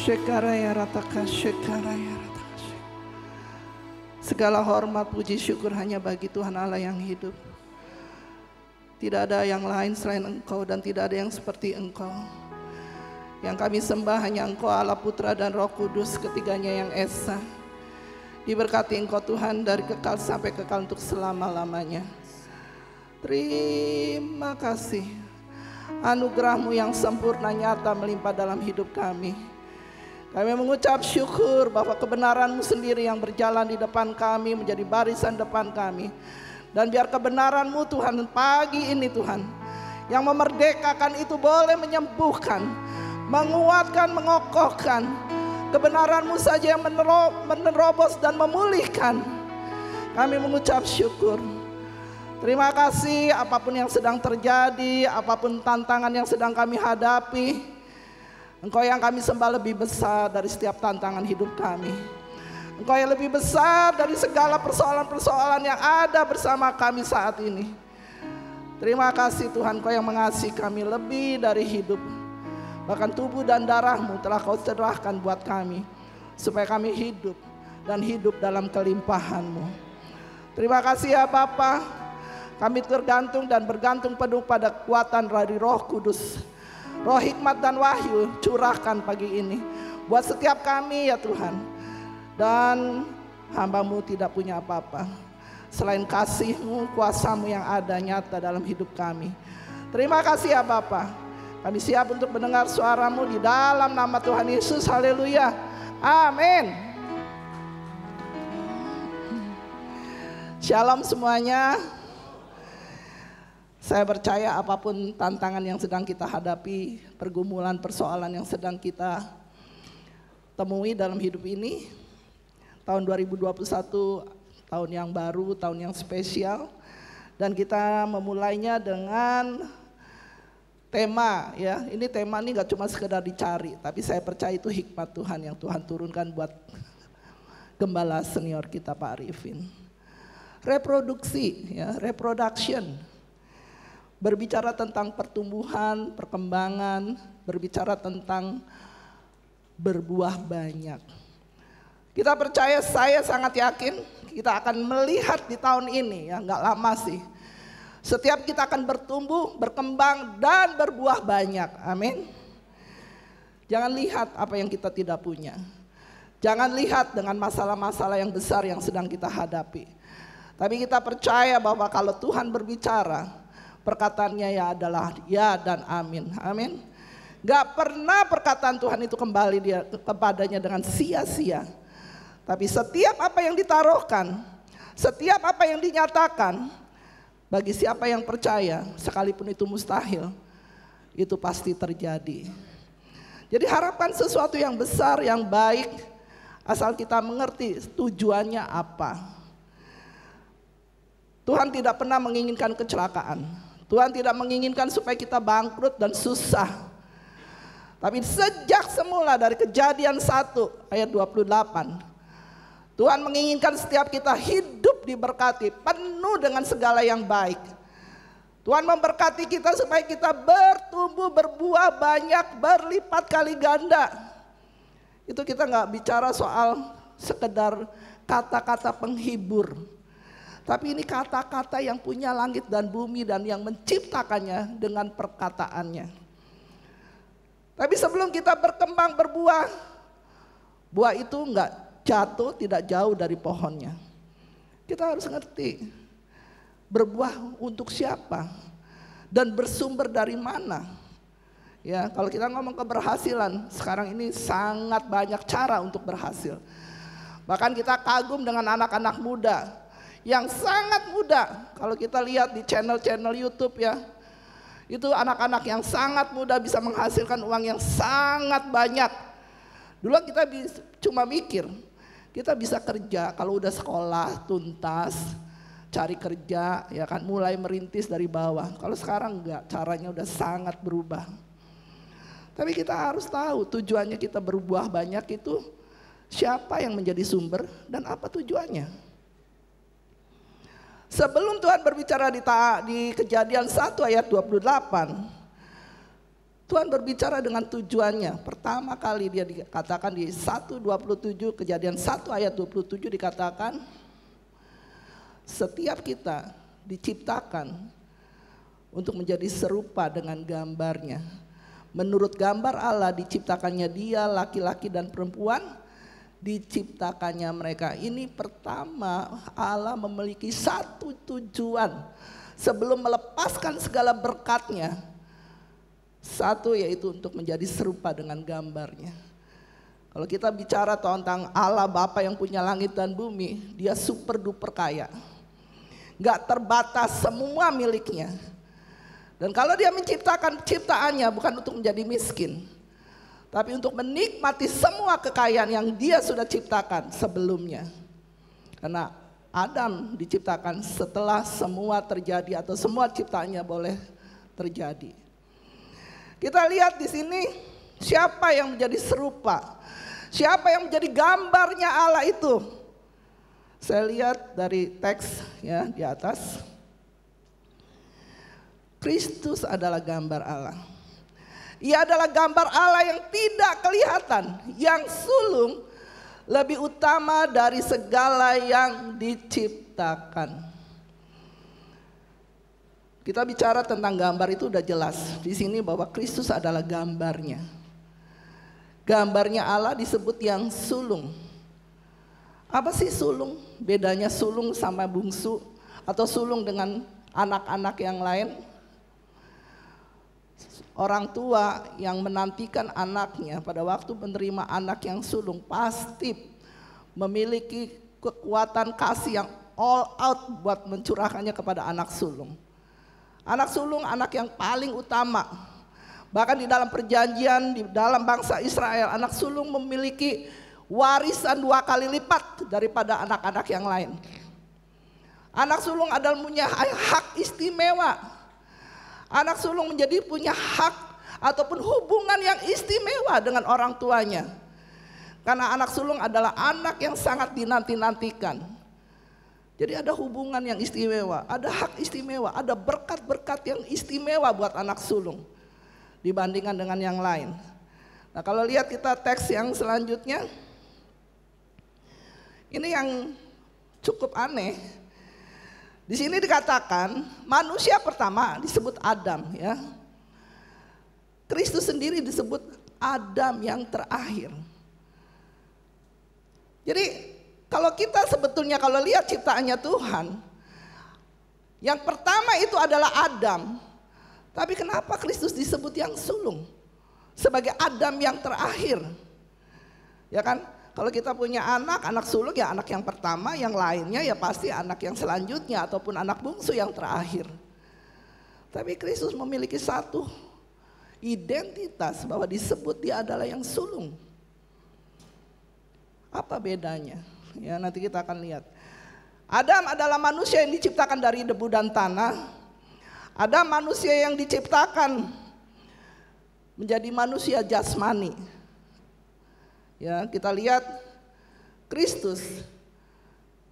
Shekaraya rataka shekaraya rataka. Segala hormat, puji, syukur hanya bagi Tuhan Allah yang hidup. Tidak ada yang lain selain Engkau dan tidak ada yang seperti Engkau. Yang kami sembah hanya Engkau Allah Putra dan Roh Kudus, ketiganya yang esa. Diberkati Engkau Tuhan dari kekal sampai kekal untuk selama-lamanya. Terima kasih. Anugerah-Mu yang sempurna nyata melimpah dalam hidup kami. Kami mengucap syukur bahwa kebenaran-Mu sendiri yang berjalan di depan kami, menjadi barisan depan kami. Dan biar kebenaran-Mu Tuhan pagi ini Tuhan, yang memerdekakan itu boleh menyembuhkan, menguatkan, mengokohkan. Kebenaran-Mu saja yang menerobos dan memulihkan. Kami mengucap syukur. Terima kasih apapun yang sedang terjadi, apapun tantangan yang sedang kami hadapi. Engkau yang kami sembah lebih besar dari setiap tantangan hidup kami. Engkau yang lebih besar dari segala persoalan-persoalan yang ada bersama kami saat ini. Terima kasih Tuhan, Engkau yang mengasihi kami lebih dari hidup. Bahkan tubuh dan darah-Mu telah Kau serahkan buat kami, supaya kami hidup dan hidup dalam kelimpahan-Mu. Terima kasih ya Bapa. Kami tergantung dan bergantung penuh pada kekuatan dari Roh Kudus. Roh hikmat dan wahyu curahkan pagi ini buat setiap kami ya Tuhan. Dan hamba-Mu tidak punya apa-apa selain kasih-Mu, kuasa-Mu yang ada nyata dalam hidup kami. Terima kasih ya Bapa. Kami siap untuk mendengar suara-Mu di dalam nama Tuhan Yesus. Haleluya. Amin. Shalom semuanya. Saya percaya apapun tantangan yang sedang kita hadapi, pergumulan, persoalan yang sedang kita temui dalam hidup ini, tahun 2021 tahun yang baru, tahun yang spesial, dan kita memulainya dengan tema ya. Ini tema ini gak cuma sekedar dicari, tapi saya percaya itu hikmat Tuhan yang Tuhan turunkan buat gembala senior kita Pak Arifin. Reproduksi ya, reproduction. Berbicara tentang pertumbuhan, perkembangan, berbicara tentang berbuah banyak. Kita percaya, saya sangat yakin kita akan melihat di tahun ini ya, nggak lama sih. Setiap kita akan bertumbuh, berkembang dan berbuah banyak. Amin. Jangan lihat apa yang kita tidak punya. Jangan lihat dengan masalah-masalah yang besar yang sedang kita hadapi. Tapi kita percaya bahwa kalau Tuhan berbicara, perkataannya ya adalah ya dan amin. Amin. Gak pernah perkataan Tuhan itu kembali kepadanya dengan sia-sia. Tapi setiap apa yang ditaruhkan, setiap apa yang dinyatakan, bagi siapa yang percaya, sekalipun itu mustahil, itu pasti terjadi. Jadi harapkan sesuatu yang besar, yang baik, asal kita mengerti tujuannya apa. Tuhan tidak pernah menginginkan kecelakaan. Tuhan tidak menginginkan supaya kita bangkrut dan susah. Tapi sejak semula dari Kejadian 1 ayat 28, Tuhan menginginkan setiap kita hidup diberkati, penuh dengan segala yang baik. Tuhan memberkati kita supaya kita bertumbuh, berbuah banyak, berlipat kali ganda. Itu kita gak bicara soal sekedar kata-kata penghibur. Tapi ini kata-kata yang punya langit dan bumi dan yang menciptakannya dengan perkataannya. Tapi sebelum kita berkembang berbuah, buah itu enggak jatuh tidak jauh dari pohonnya. Kita harus ngerti berbuah untuk siapa dan bersumber dari mana. Ya, kalau kita ngomong keberhasilan, sekarang ini sangat banyak cara untuk berhasil. Bahkan kita kagum dengan anak-anak muda yang sangat muda. Kalau kita lihat di channel-channel YouTube ya, itu anak-anak yang sangat muda bisa menghasilkan uang yang sangat banyak. Dulu kita cuma mikir, kita bisa kerja kalau udah sekolah tuntas, cari kerja ya kan, mulai merintis dari bawah. Kalau sekarang enggak, caranya udah sangat berubah. Tapi kita harus tahu tujuannya kita berbuah banyak itu siapa yang menjadi sumber dan apa tujuannya. Sebelum Tuhan berbicara di Kejadian 1 ayat 28, Tuhan berbicara dengan tujuannya. Pertama kali dia dikatakan di 1:27, Kejadian 1 ayat 27 dikatakan, setiap kita diciptakan untuk menjadi serupa dengan gambarnya. Menurut gambar Allah diciptakannya dia, laki-laki dan perempuan diciptakannya mereka. Ini pertama, Allah memiliki satu tujuan sebelum melepaskan segala berkatnya. Satu, yaitu untuk menjadi serupa dengan gambarnya. Kalau kita bicara tentang Allah Bapa yang punya langit dan bumi, dia super duper kaya. Gak terbatas, semua miliknya. Dan kalau dia menciptakan ciptaannya bukan untuk menjadi miskin, tapi untuk menikmati semua kekayaan yang dia sudah ciptakan sebelumnya. Karena Adam diciptakan setelah semua terjadi atau semua ciptaannya boleh terjadi. Kita lihat di sini siapa yang menjadi serupa, siapa yang menjadi gambarnya Allah itu. Saya lihat dari teks ya di atas. Kristus adalah gambar Allah. Ia adalah gambar Allah yang tidak kelihatan, yang sulung, lebih utama dari segala yang diciptakan. Kita bicara tentang gambar itu udah jelas di sini bahwa Kristus adalah gambarnya. Gambarnya Allah disebut yang sulung. Apa sih sulung? Bedanya sulung sama bungsu atau sulung dengan anak-anak yang lain? Orang tua yang menantikan anaknya pada waktu menerima anak yang sulung pasti memiliki kekuatan kasih yang all out buat mencurahkannya kepada anak sulung. Anak sulung anak yang paling utama. Bahkan di dalam perjanjian, di dalam bangsa Israel, anak sulung memiliki warisan 2 kali lipat daripada anak-anak yang lain. Anak sulung adalah punya hak istimewa. Anak sulung menjadi punya hak ataupun hubungan yang istimewa dengan orang tuanya. Karena anak sulung adalah anak yang sangat dinanti-nantikan. Jadi ada hubungan yang istimewa, ada hak istimewa, ada berkat-berkat yang istimewa buat anak sulung dibandingkan dengan yang lain. Nah, kalau lihat kita teks yang selanjutnya, ini yang cukup aneh. Di sini dikatakan manusia pertama disebut Adam ya. Kristus sendiri disebut Adam yang terakhir. Jadi kalau kita sebetulnya kalau lihat ciptaannya Tuhan, yang pertama itu adalah Adam. Tapi kenapa Kristus disebut yang sulung? Sebagai Adam yang terakhir. Ya kan? Kalau kita punya anak sulung ya anak yang pertama, yang lainnya ya pasti anak yang selanjutnya ataupun anak bungsu yang terakhir. Tapi Kristus memiliki satu identitas bahwa disebut dia adalah yang sulung. Apa bedanya? Ya nanti kita akan lihat. Adam adalah manusia yang diciptakan dari debu dan tanah. Adam manusia yang diciptakan menjadi manusia jasmani. Ya, kita lihat Kristus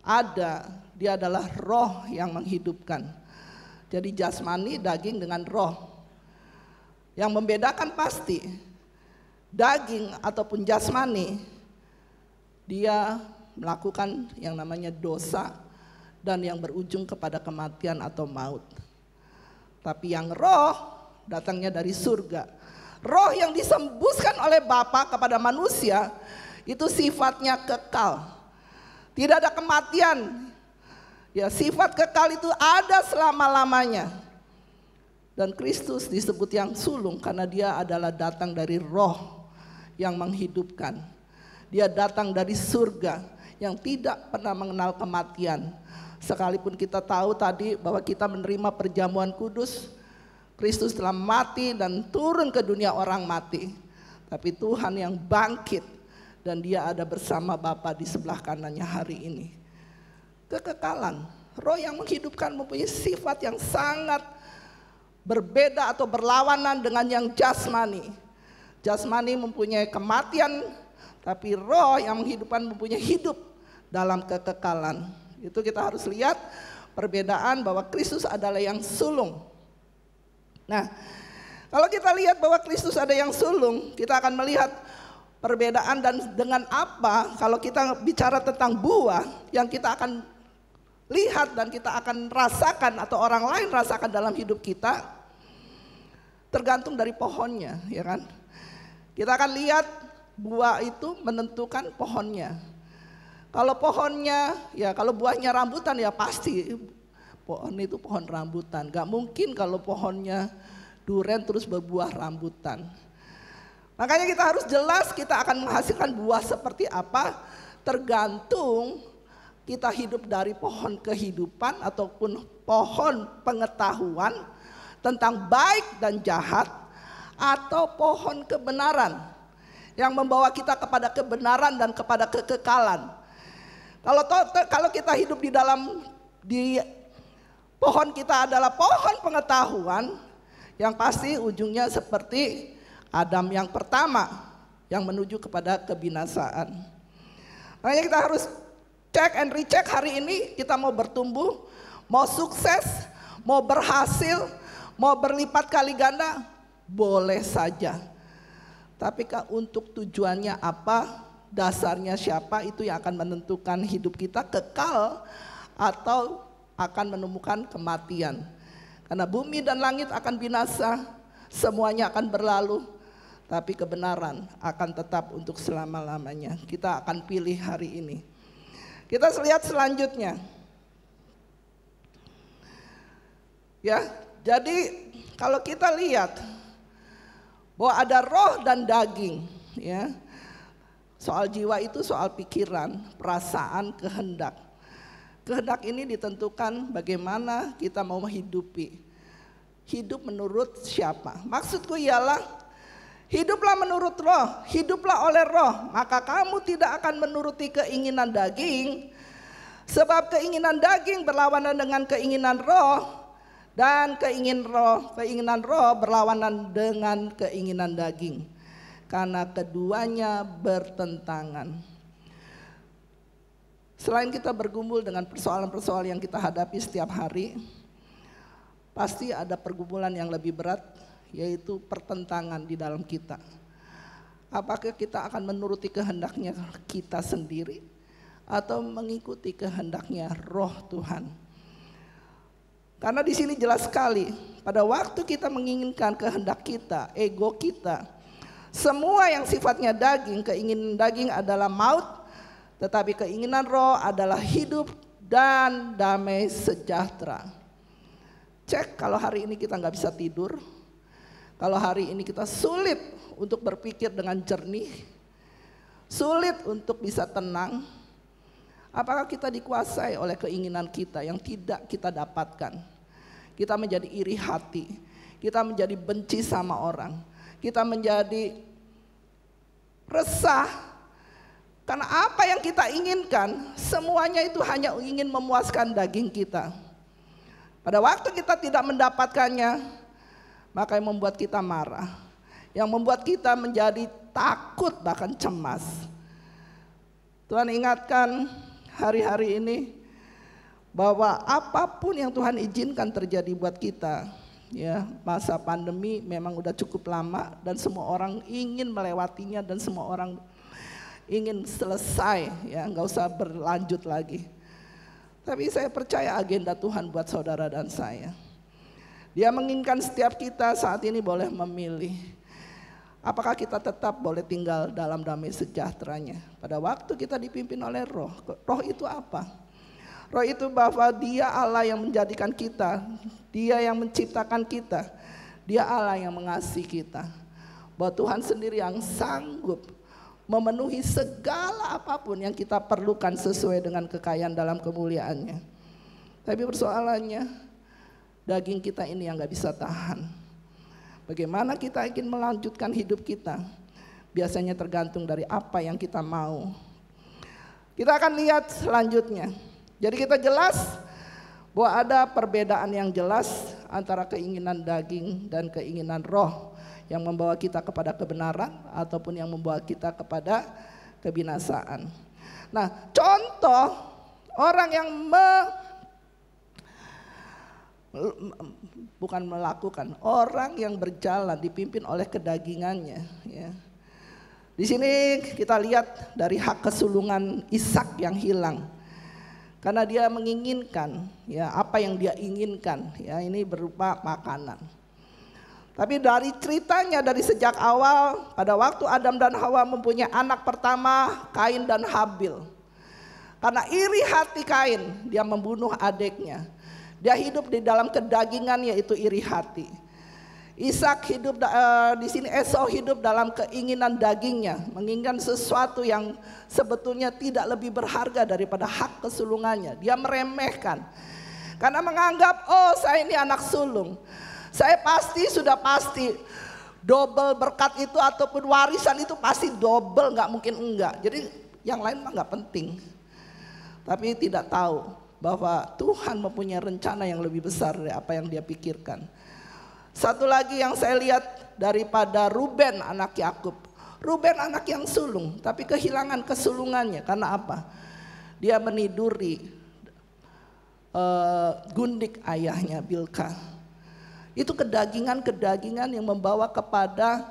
ada, dia adalah roh yang menghidupkan. Jadi jasmani, daging dengan roh. Yang membedakan pasti daging ataupun jasmani, dia melakukan yang namanya dosa dan yang berujung kepada kematian atau maut. Tapi yang roh datangnya dari surga. Roh yang disembuskan oleh Bapa kepada manusia itu sifatnya kekal. Tidak ada kematian. Ya, sifat kekal itu ada selama-lamanya. Dan Kristus disebut yang sulung karena dia adalah datang dari roh yang menghidupkan. Dia datang dari surga yang tidak pernah mengenal kematian. Sekalipun kita tahu tadi bahwa kita menerima perjamuan kudus, Kristus telah mati dan turun ke dunia orang mati. Tapi Tuhan yang bangkit dan dia ada bersama Bapa di sebelah kanannya hari ini. Kekekalan, roh yang menghidupkan mempunyai sifat yang sangat berbeda atau berlawanan dengan yang jasmani. Jasmani mempunyai kematian, tapi roh yang menghidupkan mempunyai hidup dalam kekekalan. Itu kita harus lihat perbedaan bahwa Kristus adalah yang sulung. Nah, Kalau kita lihat bahwa Kristus ada yang sulung, kita akan melihat perbedaan. Dan dengan apa, kalau kita bicara tentang buah yang kita akan lihat dan kita akan rasakan atau orang lain rasakan dalam hidup kita, tergantung dari pohonnya, ya kan? Kita akan lihat buah itu menentukan pohonnya. Kalau pohonnya, ya kalau buahnya rambutan, ya pasti pohon itu pohon rambutan. Gak mungkin kalau pohonnya duren terus berbuah rambutan. Makanya kita harus jelas kita akan menghasilkan buah seperti apa, tergantung kita hidup dari pohon kehidupan ataupun pohon pengetahuan tentang baik dan jahat, atau pohon kebenaran yang membawa kita kepada kebenaran dan kepada kekekalan. Kalau kita hidup di pohon kita adalah pohon pengetahuan, yang pasti ujungnya seperti Adam yang pertama yang menuju kepada kebinasaan. Makanya kita harus cek and recheck hari ini, kita mau bertumbuh, mau sukses, mau berhasil, mau berlipat kali ganda, boleh saja. Tapi untuk tujuannya apa, dasarnya siapa, itu yang akan menentukan hidup kita kekal atau akan menemukan kematian. Karena bumi dan langit akan binasa, semuanya akan berlalu, tapi kebenaran akan tetap untuk selama-lamanya. Kita akan pilih hari ini. Kita lihat selanjutnya. Ya, jadi kalau kita lihat bahwa ada roh dan daging, ya. Soal jiwa itu soal pikiran, perasaan, kehendak. Kehendak ini ditentukan bagaimana kita mau menghidupi. Hidup menurut siapa? Maksudku ialah hiduplah menurut roh, hiduplah oleh roh, maka kamu tidak akan menuruti keinginan daging. Sebab keinginan daging berlawanan dengan keinginan roh, dan keinginan roh berlawanan dengan keinginan daging. Karena keduanya bertentangan. Selain kita bergumul dengan persoalan-persoalan yang kita hadapi setiap hari, pasti ada pergumulan yang lebih berat, yaitu pertentangan di dalam kita. Apakah kita akan menuruti kehendaknya kita sendiri atau mengikuti kehendaknya Roh Tuhan? Karena di sini jelas sekali, pada waktu kita menginginkan kehendak kita, ego kita, semua yang sifatnya daging, keinginan daging adalah maut, tetapi keinginan roh adalah hidup dan damai sejahtera. Cek kalau hari ini kita nggak bisa tidur, kalau hari ini kita sulit untuk berpikir dengan jernih, sulit untuk bisa tenang, apakah kita dikuasai oleh keinginan kita yang tidak kita dapatkan? Kita menjadi iri hati, kita menjadi benci sama orang, kita menjadi resah. Karena apa yang kita inginkan, semuanya itu hanya ingin memuaskan daging kita. Pada waktu kita tidak mendapatkannya, maka yang membuat kita marah, yang membuat kita menjadi takut bahkan cemas. Tuhan ingatkan hari-hari ini bahwa apapun yang Tuhan izinkan terjadi buat kita, ya, masa pandemi memang udah cukup lama dan semua orang ingin melewatinya dan semua orang ingin selesai, ya, nggak usah berlanjut lagi. Tapi saya percaya agenda Tuhan buat saudara dan saya. Dia menginginkan setiap kita saat ini boleh memilih. Apakah kita tetap boleh tinggal dalam damai sejahteranya? Pada waktu kita dipimpin oleh roh. Roh itu apa? Roh itu bahwa dia Allah yang menjadikan kita. Dia yang menciptakan kita. Dia Allah yang mengasihi kita. Bahwa Tuhan sendiri yang sanggup memenuhi segala apapun yang kita perlukan sesuai dengan kekayaan dalam kemuliaannya. Tapi persoalannya, daging kita ini yang gak bisa tahan. Bagaimana kita ingin melanjutkan hidup kita, biasanya tergantung dari apa yang kita mau. Kita akan lihat selanjutnya. Jadi kita jelas bahwa ada perbedaan yang jelas antara keinginan daging dan keinginan roh, yang membawa kita kepada kebenaran ataupun yang membawa kita kepada kebinasaan. Nah, contoh orang yang bukan melakukan, orang yang berjalan dipimpin oleh kedagingannya. Ya. Di sini kita lihat dari hak kesulungan Ishak yang hilang, karena dia menginginkan, ya apa yang dia inginkan, ya ini berupa makanan. Tapi dari ceritanya dari sejak awal, pada waktu Adam dan Hawa mempunyai anak pertama, Kain dan Habil. Karena iri hati Kain, dia membunuh adiknya. Dia hidup di dalam kedagingan, yaitu iri hati. Ishak hidup di sini, Esau hidup dalam keinginan dagingnya, menginginkan sesuatu yang sebetulnya tidak lebih berharga daripada hak kesulungannya. Dia meremehkan karena menganggap, oh saya ini anak sulung, saya sudah pasti double berkat itu ataupun warisan itu pasti double, nggak mungkin enggak. Jadi yang lain mah nggak penting. Tapi tidak tahu bahwa Tuhan mempunyai rencana yang lebih besar dari apa yang dia pikirkan. Satu lagi yang saya lihat daripada Ruben anak Yakub. Ruben anak yang sulung, tapi kehilangan kesulungannya karena apa? Dia meniduri gundik ayahnya Bilka. Itu kedagingan-kedagingan yang membawa kepada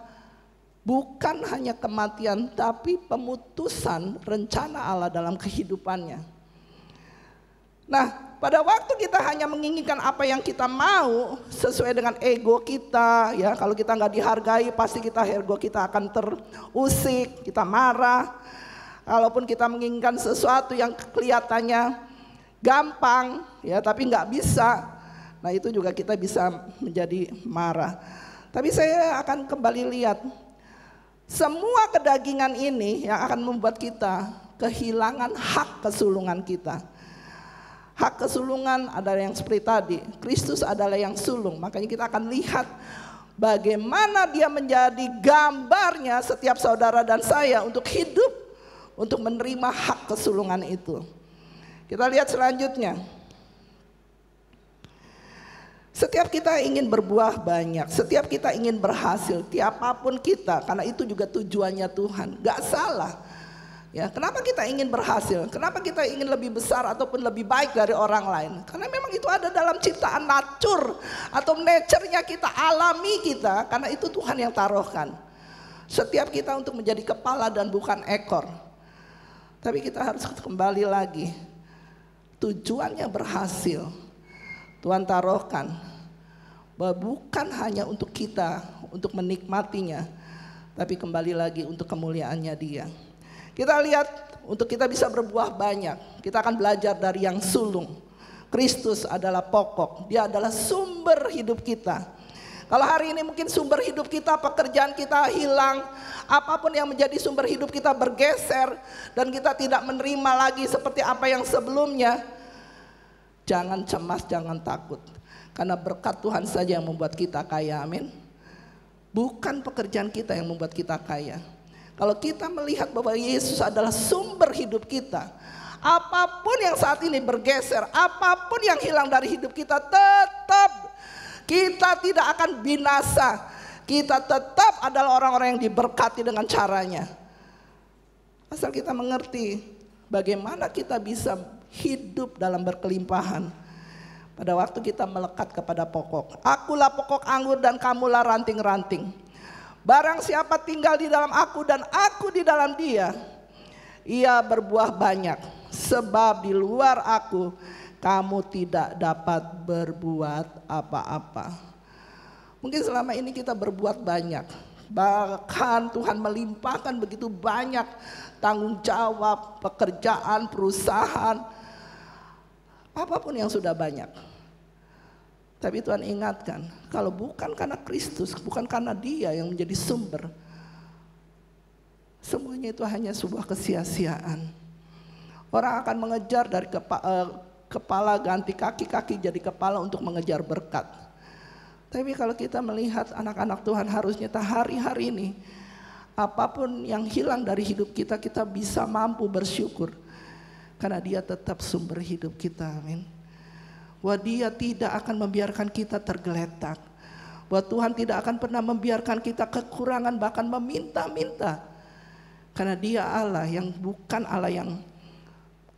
bukan hanya kematian, tapi pemutusan rencana Allah dalam kehidupannya. Nah, pada waktu kita hanya menginginkan apa yang kita mau sesuai dengan ego kita, ya kalau kita nggak dihargai pasti ego kita akan terusik, kita marah. Kalaupun kita menginginkan sesuatu yang kelihatannya gampang, ya tapi nggak bisa, nah itu juga kita bisa menjadi marah. Tapi saya akan kembali lihat, semua kedagingan ini yang akan membuat kita kehilangan hak kesulungan kita. Hak kesulungan adalah yang seperti tadi, Kristus adalah yang sulung. Makanya kita akan lihat bagaimana dia menjadi gambarnya setiap saudara dan saya untuk hidup, untuk menerima hak kesulungan itu. Kita lihat selanjutnya. Setiap kita ingin berbuah banyak, setiap kita ingin berhasil, tiapapun kita, karena itu juga tujuannya Tuhan, gak salah. Ya, kenapa kita ingin berhasil? Kenapa kita ingin lebih besar ataupun lebih baik dari orang lain? Karena memang itu ada dalam ciptaan natur atau nature-nya kita, alami kita. Karena itu Tuhan yang taruhkan. Setiap kita untuk menjadi kepala dan bukan ekor. Tapi kita harus kembali lagi. Tujuannya berhasil. Tuhan taruhkan. Bahwa bukan hanya untuk kita, untuk menikmatinya. Tapi kembali lagi untuk kemuliaannya Dia. Kita lihat untuk kita bisa berbuah banyak, kita akan belajar dari yang sulung. Kristus adalah pokok, dia adalah sumber hidup kita. Kalau hari ini mungkin sumber hidup kita, pekerjaan kita hilang, apapun yang menjadi sumber hidup kita bergeser, dan kita tidak menerima lagi seperti apa yang sebelumnya. Jangan cemas, jangan takut, karena berkat Tuhan saja yang membuat kita kaya, amin. Bukan pekerjaan kita yang membuat kita kaya. Kalau kita melihat bahwa Yesus adalah sumber hidup kita, apapun yang saat ini bergeser, apapun yang hilang dari hidup kita, tetap kita tidak akan binasa. Kita tetap adalah orang-orang yang diberkati dengan caranya. Asal kita mengerti bagaimana kita bisa hidup dalam berkelimpahan. Pada waktu kita melekat kepada pokok. Akulah pokok anggur dan kamulah ranting-ranting. Barang siapa tinggal di dalam aku dan aku di dalam dia, ia berbuah banyak. Sebab di luar aku kamu tidak dapat berbuat apa-apa. Mungkin selama ini kita berbuat banyak. Bahkan Tuhan melimpahkan begitu banyak tanggung jawab, pekerjaan, perusahaan, apapun yang sudah banyak. Tapi Tuhan ingatkan, kalau bukan karena Kristus, bukan karena Dia yang menjadi sumber, semuanya itu hanya sebuah kesia-siaan. Orang akan mengejar dari kepala ganti kaki, kaki jadi kepala untuk mengejar berkat. Tapi kalau kita melihat anak-anak Tuhan harusnya hari-hari ini, apapun yang hilang dari hidup kita, kita bisa mampu bersyukur. Karena Dia tetap sumber hidup kita, amin. Bahwa Dia tidak akan membiarkan kita tergeletak. Bahwa Tuhan tidak akan pernah membiarkan kita kekurangan, bahkan meminta-minta. Karena Dia Allah yang bukan Allah yang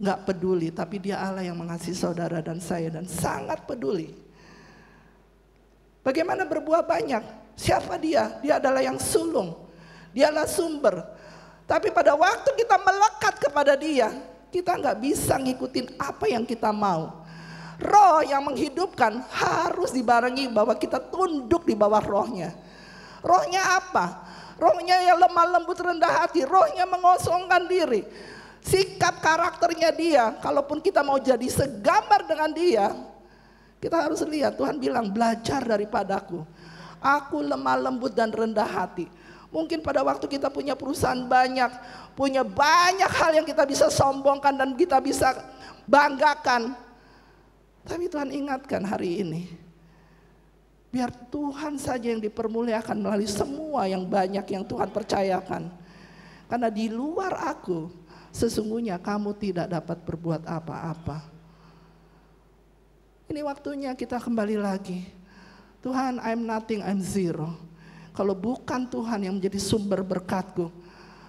gak peduli, tapi Dia Allah yang mengasihi saudara dan saya dan sangat peduli. Bagaimana berbuah banyak? Siapa dia? Dia adalah yang sulung. Dialah sumber. Tapi pada waktu kita melekat kepada dia, kita nggak bisa ngikutin apa yang kita mau. Roh yang menghidupkan harus dibarengi bahwa kita tunduk di bawah rohnya. Rohnya apa? Rohnya yang lemah lembut rendah hati. Rohnya mengosongkan diri. Sikap karakternya dia. Kalaupun kita mau jadi segambar dengan dia, kita harus lihat. Tuhan bilang, belajar daripadaku. Aku lemah lembut dan rendah hati. Mungkin pada waktu kita punya perusahaan banyak, punya banyak hal yang kita bisa sombongkan dan kita bisa banggakan. Tapi Tuhan ingatkan hari ini, biar Tuhan saja yang dipermuliakan melalui semua yang banyak yang Tuhan percayakan. Karena di luar aku, sesungguhnya kamu tidak dapat berbuat apa-apa. Ini waktunya kita kembali lagi. Tuhan, I'm nothing, I'm zero. Kalau bukan Tuhan yang menjadi sumber berkat-Ku,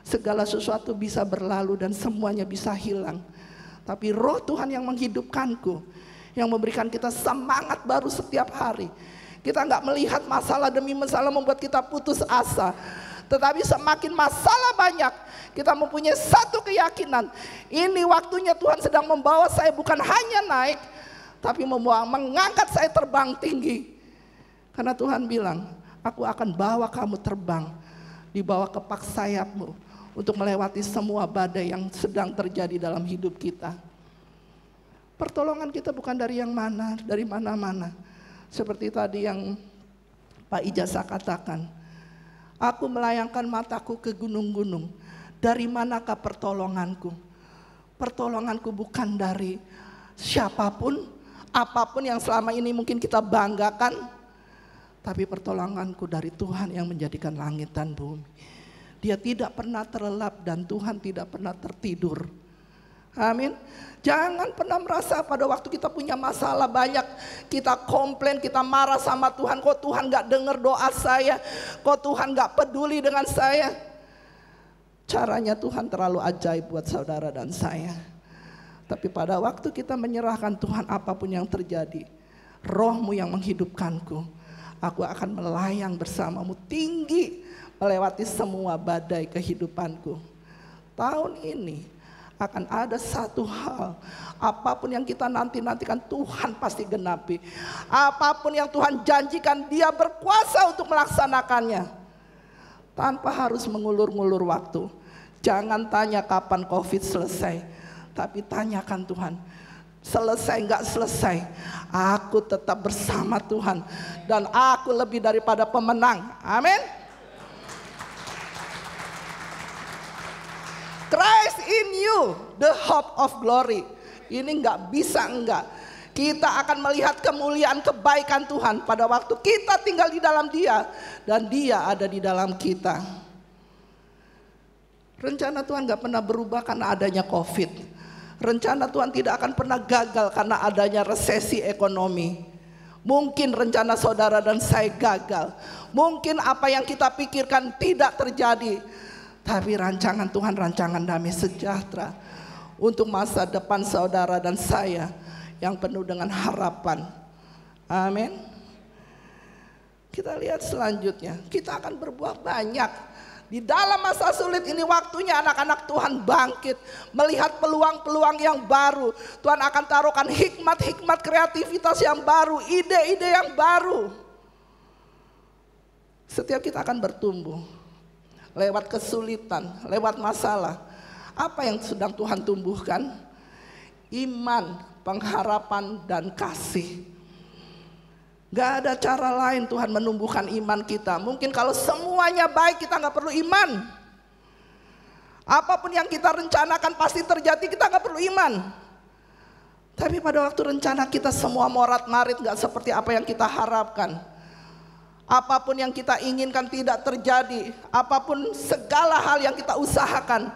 segala sesuatu bisa berlalu dan semuanya bisa hilang. Tapi roh Tuhan yang menghidupkan-Ku, yang memberikan kita semangat baru setiap hari. Kita nggak melihat masalah demi masalah membuat kita putus asa. Tetapi semakin masalah banyak, kita mempunyai satu keyakinan. Ini waktunya Tuhan sedang membawa saya bukan hanya naik, tapi mengangkat saya terbang tinggi. Karena Tuhan bilang, aku akan bawa kamu terbang di bawah kepak sayapmu untuk melewati semua badai yang sedang terjadi dalam hidup kita. Pertolongan kita bukan dari yang mana, dari mana-mana. Seperti tadi yang Pak Ijasa katakan, aku melayangkan mataku ke gunung-gunung. Dari manakah pertolonganku? Pertolonganku bukan dari siapapun, apapun yang selama ini mungkin kita banggakan. Tapi pertolonganku dari Tuhan yang menjadikan langit dan bumi. Dia tidak pernah terlelap dan Tuhan tidak pernah tertidur. Amin. Jangan pernah merasa pada waktu kita punya masalah banyak, kita komplain, kita marah sama Tuhan. Kok Tuhan gak dengar doa saya? Kok Tuhan gak peduli dengan saya? Caranya Tuhan terlalu ajaib buat saudara dan saya. Tapi pada waktu kita menyerahkan Tuhan apapun yang terjadi, rohmu yang menghidupkanku, aku akan melayang bersamamu tinggi melewati semua badai kehidupanku. Tahun ini akan ada satu hal, apapun yang kita nanti-nantikan Tuhan pasti genapi. Apapun yang Tuhan janjikan, Dia berkuasa untuk melaksanakannya. Tanpa harus mengulur-ngulur waktu. Jangan tanya kapan COVID selesai, tapi tanyakan Tuhan, selesai nggak selesai, aku tetap bersama Tuhan dan aku lebih daripada pemenang. Amin. Christ in you, the hope of glory. Ini nggak bisa enggak. Kita akan melihat kemuliaan kebaikan Tuhan pada waktu kita tinggal di dalam Dia dan Dia ada di dalam kita. Rencana Tuhan nggak pernah berubah karena adanya COVID. Rencana Tuhan tidak akan pernah gagal karena adanya resesi ekonomi. Mungkin rencana saudara dan saya gagal. Mungkin apa yang kita pikirkan tidak terjadi. Tapi rancangan Tuhan rancangan damai sejahtera untuk masa depan saudara dan saya yang penuh dengan harapan. Amin. Kita lihat selanjutnya, kita akan berbuah banyak. Di dalam masa sulit ini waktunya anak-anak Tuhan bangkit, melihat peluang-peluang yang baru. Tuhan akan taruhkan hikmat-hikmat kreativitas yang baru, ide-ide yang baru. Setiap kita akan bertumbuh lewat kesulitan, lewat masalah. Apa yang sedang Tuhan tumbuhkan? Iman, pengharapan, dan kasih. Gak ada cara lain Tuhan menumbuhkan iman kita. Mungkin kalau semuanya baik kita gak perlu iman. Apapun yang kita rencanakan pasti terjadi, kita gak perlu iman. Tapi pada waktu rencana kita semua morat-marit gak seperti apa yang kita harapkan. Apapun yang kita inginkan tidak terjadi. Apapun segala hal yang kita usahakan,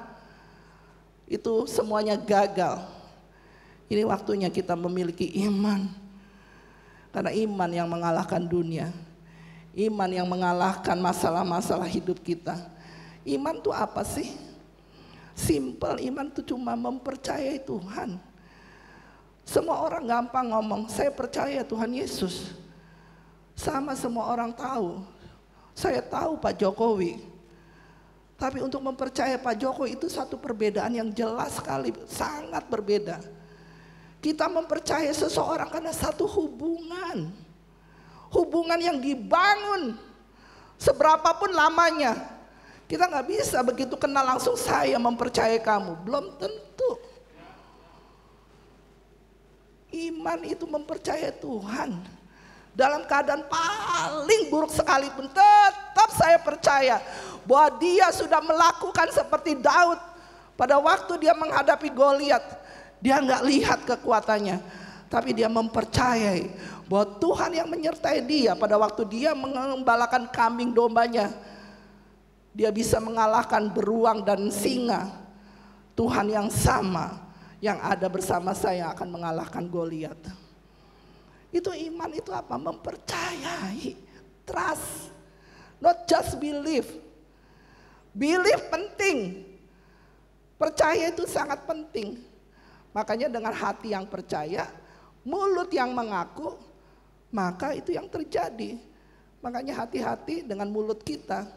itu semuanya gagal. Ini waktunya kita memiliki iman. Karena iman yang mengalahkan dunia. Iman yang mengalahkan masalah-masalah hidup kita. Iman itu apa sih? Simple, iman itu cuma mempercayai Tuhan. Semua orang gampang ngomong, saya percaya Tuhan Yesus. Sama semua orang tahu. Saya tahu Pak Jokowi. Tapi untuk mempercayai Pak Jokowi itu satu perbedaan yang jelas sekali, sangat berbeda. Kita mempercayai seseorang karena satu hubungan. Hubungan yang dibangun seberapapun lamanya. Kita nggak bisa begitu kenal langsung saya mempercayai kamu. Belum tentu. Iman itu mempercayai Tuhan. Dalam keadaan paling buruk sekalipun tetap saya percaya bahwa dia sudah melakukan seperti Daud. Pada waktu dia menghadapi Goliat, dia nggak lihat kekuatannya, tapi dia mempercayai bahwa Tuhan yang menyertai dia. Pada waktu dia mengembalakan kambing dombanya, dia bisa mengalahkan beruang dan singa. Tuhan yang sama yang ada bersama saya akan mengalahkan Goliat. Itu iman, itu apa? Mempercayai, trust, not just believe. Believe penting, percaya itu sangat penting. Makanya dengan hati yang percaya, mulut yang mengaku, maka itu yang terjadi. Makanya hati-hati dengan mulut kita.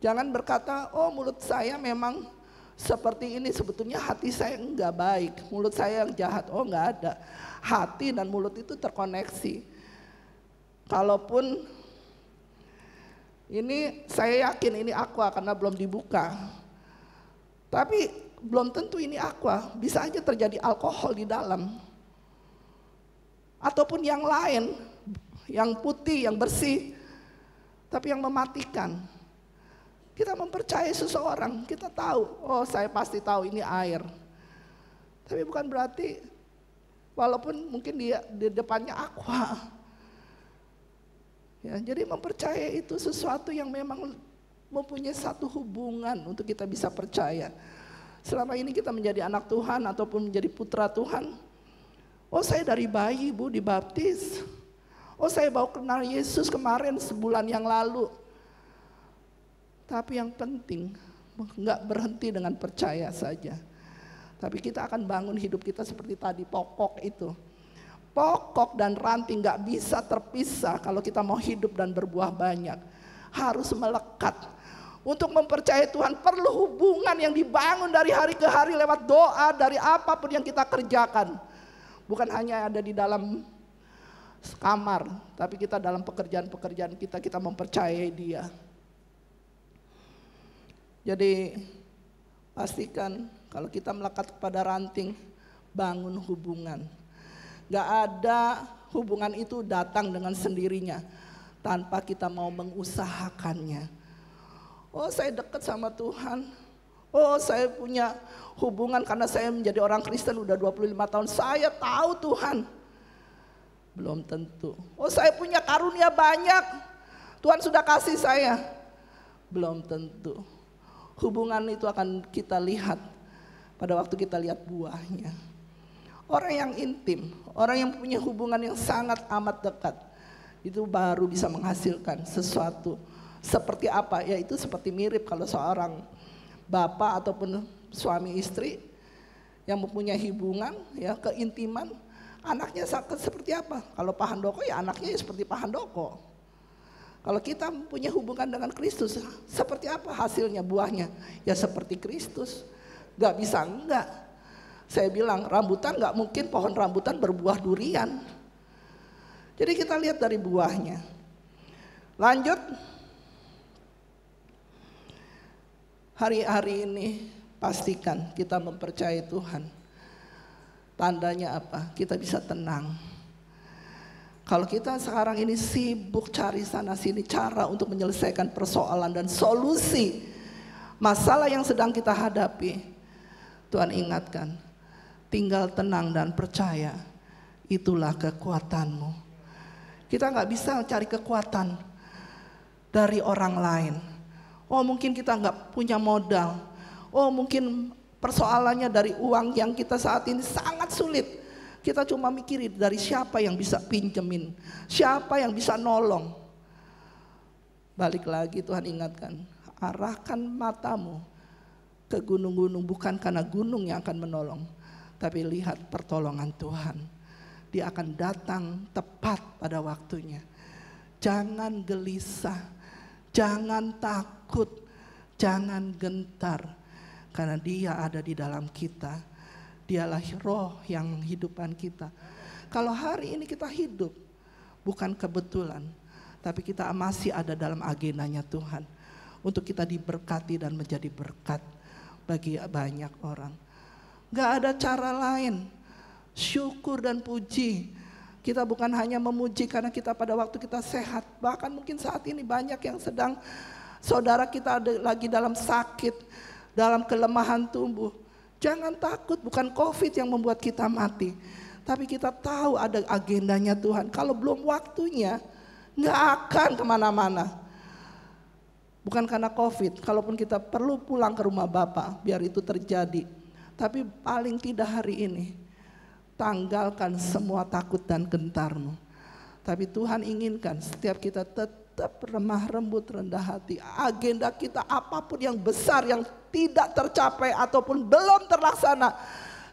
Jangan berkata, oh mulut saya memang seperti ini, sebetulnya hati saya enggak baik, mulut saya yang jahat. Oh enggak ada. Hati dan mulut itu terkoneksi. Kalaupun ini saya yakin ini aqua karena belum dibuka. Tapi belum tentu ini aqua, bisa aja terjadi alkohol di dalam. Ataupun yang lain, yang putih, yang bersih, tapi yang mematikan. Kita mempercayai seseorang, kita tahu, oh saya pasti tahu ini air. Tapi bukan berarti, walaupun mungkin dia di depannya aqua. Ya, jadi mempercayai itu sesuatu yang memang mempunyai satu hubungan untuk kita bisa percaya. Selama ini kita menjadi anak Tuhan ataupun menjadi putra Tuhan. Oh saya dari bayi Bu dibaptis. Oh saya baru kenal Yesus kemarin sebulan yang lalu. Tapi yang penting nggak berhenti dengan percaya saja. Tapi kita akan bangun hidup kita seperti tadi pokok itu. Pokok dan ranting nggak bisa terpisah kalau kita mau hidup dan berbuah banyak. Harus melekat. Untuk mempercayai Tuhan perlu hubungan yang dibangun dari hari ke hari lewat doa, dari apapun yang kita kerjakan. Bukan hanya ada di dalam kamar, tapi kita dalam pekerjaan-pekerjaan kita mempercayai Dia. Jadi pastikan kalau kita melekat kepada ranting, bangun hubungan. Gak ada hubungan itu datang dengan sendirinya tanpa kita mau mengusahakannya. Oh saya dekat sama Tuhan. Oh saya punya hubungan karena saya menjadi orang Kristen udah 25 tahun. Saya tahu Tuhan. Belum tentu. Oh saya punya karunia banyak. Tuhan sudah kasih saya. Belum tentu. Hubungan itu akan kita lihat pada waktu kita lihat buahnya. Orang yang intim, orang yang punya hubungan yang sangat amat dekat, itu baru bisa menghasilkan sesuatu. Seperti apa? Ya itu seperti mirip kalau seorang bapak ataupun suami istri yang mempunyai hubungan, ya keintiman, anaknya seperti apa? Kalau Pak Handoko ya anaknya seperti Pak Handoko. Kalau kita punya hubungan dengan Kristus, seperti apa hasilnya, buahnya? Ya seperti Kristus. Gak bisa enggak. Saya bilang rambutan gak mungkin pohon rambutan berbuah durian. Jadi kita lihat dari buahnya. Lanjut. Hari-hari ini pastikan kita mempercayai Tuhan. Tandanya apa? Kita bisa tenang. Kalau kita sekarang ini sibuk cari sana sini cara untuk menyelesaikan persoalan dan solusi masalah yang sedang kita hadapi, Tuhan ingatkan, tinggal tenang dan percaya, itulah kekuatanmu. Kita nggak bisa cari kekuatan dari orang lain. Oh mungkin kita nggak punya modal. Oh mungkin persoalannya dari uang yang kita saat ini sangat sulit. Kita cuma mikirin dari siapa yang bisa pinjemin, siapa yang bisa nolong. Balik lagi Tuhan ingatkan, arahkan matamu ke gunung-gunung, bukan karena gunung yang akan menolong, tapi lihat pertolongan Tuhan. Dia akan datang tepat pada waktunya. Jangan gelisah, jangan takut, jangan gentar. Karena Dia ada di dalam kita. Dialah roh yang menghidupkan kita. Kalau hari ini kita hidup, bukan kebetulan, tapi kita masih ada dalam agendanya Tuhan. Untuk kita diberkati dan menjadi berkat bagi banyak orang. Gak ada cara lain. Syukur dan puji. Kita bukan hanya memuji karena kita pada waktu kita sehat. Bahkan mungkin saat ini banyak yang sedang, saudara kita ada lagi dalam sakit, dalam kelemahan tubuh. Jangan takut, bukan COVID yang membuat kita mati. Tapi kita tahu ada agendanya Tuhan. Kalau belum waktunya, gak akan kemana-mana. Bukan karena COVID, kalaupun kita perlu pulang ke rumah Bapa, biar itu terjadi. Tapi paling tidak hari ini, tanggalkan semua takut dan gentarmu. Tapi Tuhan inginkan setiap kita tetap remah lembut, rendah hati. Agenda kita apapun yang besar, yang tidak tercapai ataupun belum terlaksana,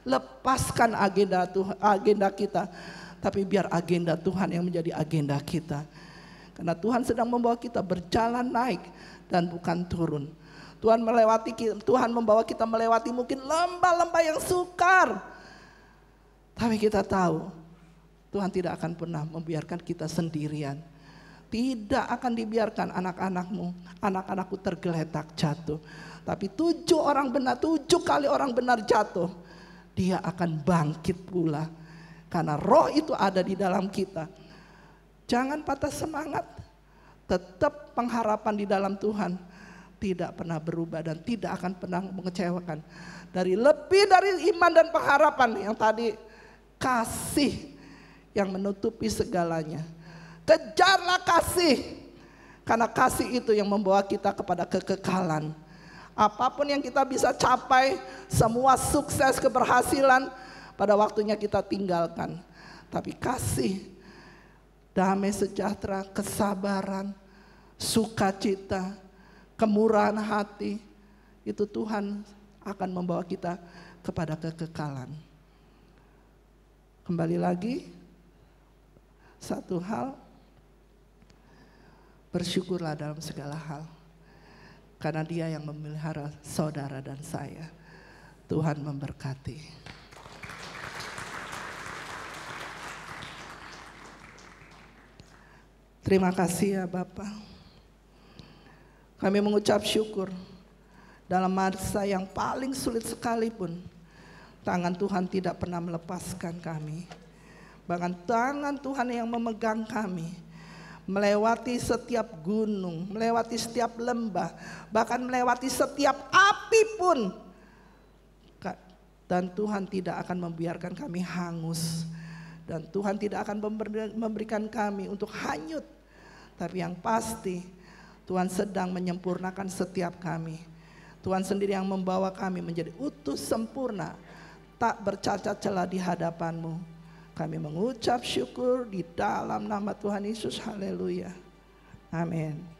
lepaskan agenda kita. Tapi biar agenda Tuhan yang menjadi agenda kita. Karena Tuhan sedang membawa kita berjalan naik dan bukan turun. Tuhan membawa kita melewati mungkin lembah-lembah yang sukar. Tapi kita tahu Tuhan tidak akan pernah membiarkan kita sendirian. Tidak akan dibiarkan anak-anakku tergeletak jatuh. Tapi 7 kali orang benar jatuh, dia akan bangkit pula. Karena roh itu ada di dalam kita. Jangan patah semangat. Tetap pengharapan di dalam Tuhan tidak pernah berubah dan tidak akan pernah mengecewakan. Lebih dari iman dan pengharapan yang tadi, kasih yang menutupi segalanya. Kejarlah kasih, karena kasih itu yang membawa kita kepada kekekalan. Apapun yang kita bisa capai, semua sukses, keberhasilan, pada waktunya kita tinggalkan. Tapi kasih, damai sejahtera, kesabaran, sukacita, kemurahan hati, itu Tuhan akan membawa kita kepada kekekalan. Kembali lagi, satu hal, bersyukurlah dalam segala hal. Karena Dia yang memelihara saudara dan saya. Tuhan memberkati. Terima kasih ya Bapak. Kami mengucap syukur dalam masa yang paling sulit sekalipun, tangan Tuhan tidak pernah melepaskan kami. Bahkan tangan Tuhan yang memegang kami, melewati setiap gunung, melewati setiap lembah, bahkan melewati setiap api pun. Dan Tuhan tidak akan membiarkan kami hangus. Dan Tuhan tidak akan memberikan kami untuk hanyut. Tapi yang pasti Tuhan sedang menyempurnakan setiap kami. Tuhan sendiri yang membawa kami menjadi utuh sempurna, tak bercacat celah di hadapan-Mu. Kami mengucap syukur di dalam nama Tuhan Yesus. Haleluya. Amin.